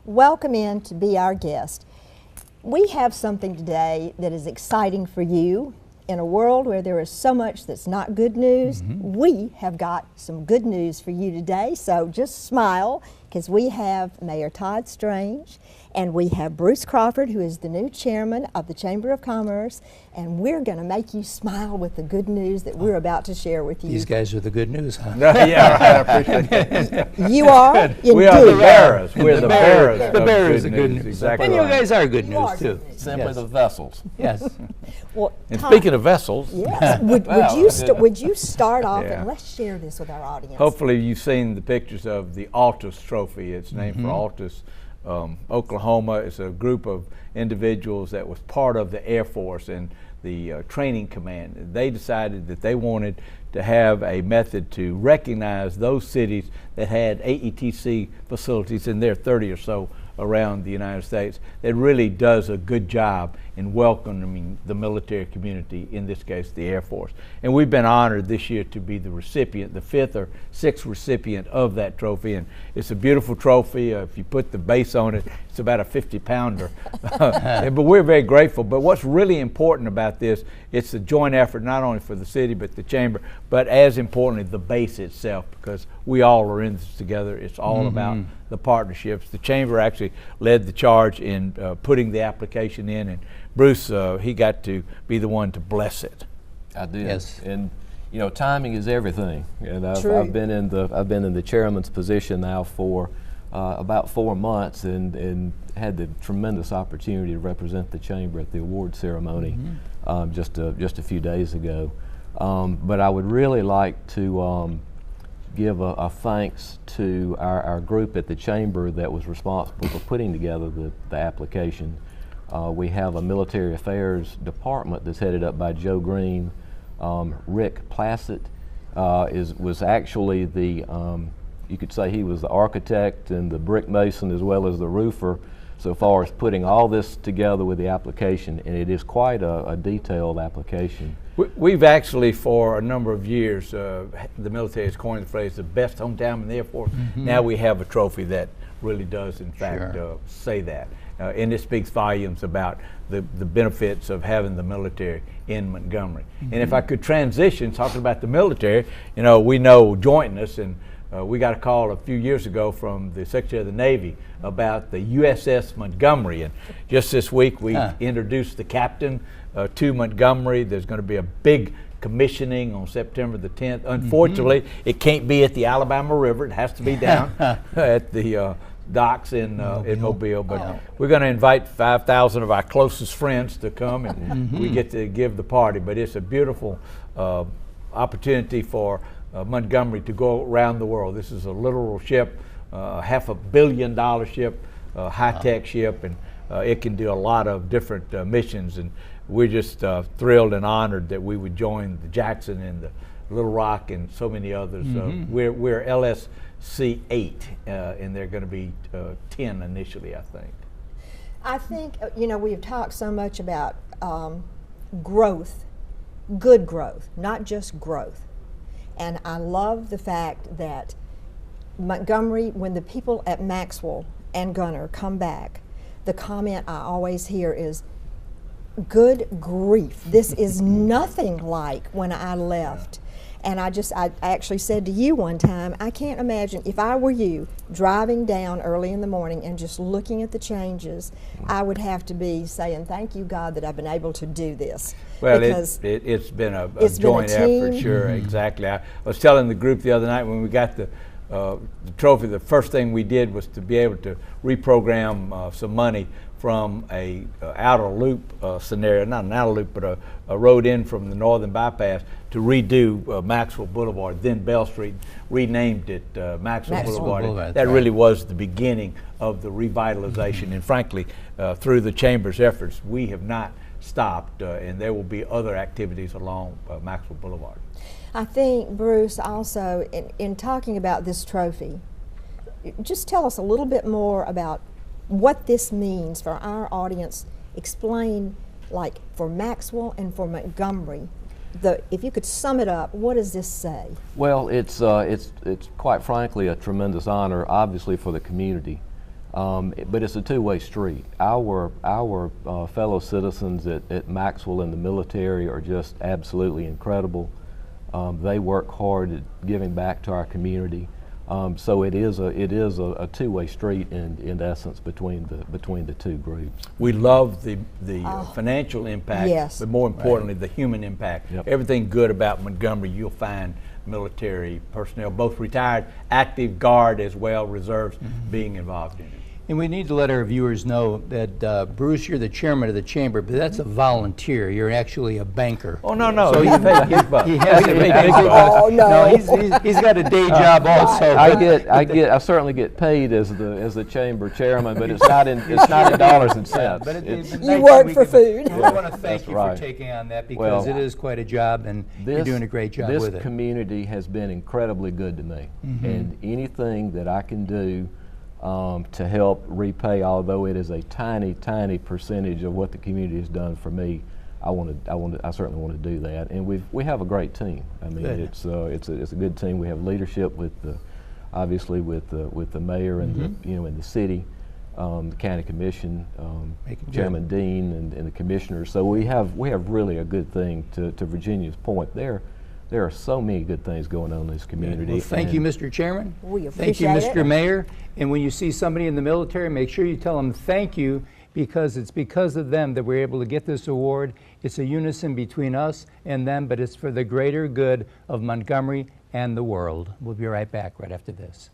welcome in to be our guest. We have something today that is exciting for you. In a world where there is so much that's not good news, we have got some good news for you today. So just smile, because we have Mayor Todd Strange and we have Bruce Crawford, who is the new chairman of the Chamber of Commerce, and we're going to make you smile with the good news that we're about to share with you. These guys are the good news, huh? Yeah, I appreciate that. You are indeed. We are the bearers. We're the bearers. The bearers of good news. Exactly. And you right. guys are good You news are too. good news. Simply Yes. the vessels. Yes. Well, And Todd, speaking of vessels, yes, would you start off Yeah. and let's share this with our audience. hopefully you've seen the pictures of the Altus Trophy. It's named for Altus, Oklahoma. It's a group of individuals that was part of the Air Force and the training command. They decided that they wanted to have a method to recognize those cities that had AETC facilities, and there are 30 or so around the United States, that really does a good job in welcoming the military community, in this case the Air Force. And we've been honored this year to be the recipient, the 5th or 6th recipient of that trophy. And it's a beautiful trophy. If you put the base on it, it's about a 50-pounder. But we're very grateful. But what's really important about this, it's a joint effort not only for the city but the chamber, but as importantly the base itself, because we all are in this together. It's all about the partnerships. The chamber actually led the charge in putting the application in, and Bruce, he got to be the one to bless it. I did. Yes. And you know, timing is everything. And True. I've been in the chairman's position now for about 4 months, and had the tremendous opportunity to represent the chamber at the award ceremony just a few days ago. But I would really like to give a thanks to our group at the chamber that was responsible for putting together the application. We have a military affairs department that's headed up by Joe Green. Rick Plassett was actually the, you could say he was the architect and the brick mason as well as the roofer, so far as putting all this together with the application, and it is quite a detailed application. We've actually, for a number of years, the military has coined the phrase, the best hometown in the Air Force. Now we have a trophy that really does, in fact, say that. And it speaks volumes about the benefits of having the military in Montgomery. And if I could transition, talking about the military, you know, we know jointness, and we got a call a few years ago from the Secretary of the Navy about the USS Montgomery, and just this week we introduced the captain to Montgomery. There's going to be a big commissioning on September the 10th. Unfortunately, it can't be at the Alabama River. It has to be down at the docks in Mobile, but we're going to invite 5,000 of our closest friends to come, and we get to give the party. But it's a beautiful opportunity for Montgomery to go around the world. This is a literal ship, $500 million ship, high-tech ship, and it can do a lot of different missions. And we're just thrilled and honored that we would join the Jackson and the Little Rock and so many others. We're LSC 8, and they're going to be 10 initially, I think. I think, you know, we've talked so much about growth, good growth, not just growth. And I love the fact that Montgomery, when the people at Maxwell and Gunner come back, the comment I always hear is, good grief, this is nothing like when I left. And I actually said to you one time, I can't imagine, if I were you, driving down early in the morning and just looking at the changes, I would have to be saying, thank you, God, that I've been able to do this. Well, it's been a joint effort, sure, exactly. I was telling the group the other night when we got the trophy, the first thing we did was to be able to reprogram some money from a outer loop scenario, not an outer loop, but a road in from the northern bypass to redo Maxwell Boulevard, then Bell Street, renamed it Maxwell Boulevard. That really was the beginning of the revitalization, and frankly, through the Chamber's efforts, we have not stopped, and there will be other activities along Maxwell Boulevard. I think, Bruce, also, in talking about this trophy, just tell us a little bit more about what this means for our audience. Explain, like, for Maxwell and for Montgomery, if you could sum it up, what does this say? Well, it's quite frankly a tremendous honor, obviously, for the community. But it's a two-way street. Our fellow citizens at Maxwell in the military are just absolutely incredible. They work hard at giving back to our community. So it is a two-way street in essence between the two groups. We love the financial impact, Yes. but more importantly, the human impact. Yep. Everything good about Montgomery, you'll find military personnel, both retired, active guard as well, reserves, being involved in it. And we need to let our viewers know that, Bruce, you're the chairman of the chamber, but that's a volunteer. You're actually a banker. Oh, no. So He paid big bucks. he has He a paid big big bucks. bucks. Oh, no. He's got a day job also. I certainly get paid as the chamber chairman, but it's not in dollars and cents. But it's You nice work that we for can- food. We want to thank That's you right. for taking on that, because Well, it is quite a job, and you're doing a great job with it. This community has been incredibly good to me, and anything that I can do to help repay, although it is a tiny percentage of what the community has done for me, I certainly want to do that. And we have a great team. I mean, Good. it's a good team. We have leadership with obviously with the mayor and and the city, the county commission, Chairman Dean and the commissioners. So we have really a good thing. To Virginia's point, there are so many good things going on in this community. Well, thank you, Mr. Chairman. We Thank you, appreciate Mr. it. Mayor. And when you see somebody in the military, make sure you tell them thank you, because it's because of them that we're able to get this award. It's a unison between us and them, but it's for the greater good of Montgomery and the world. We'll be right back right after this.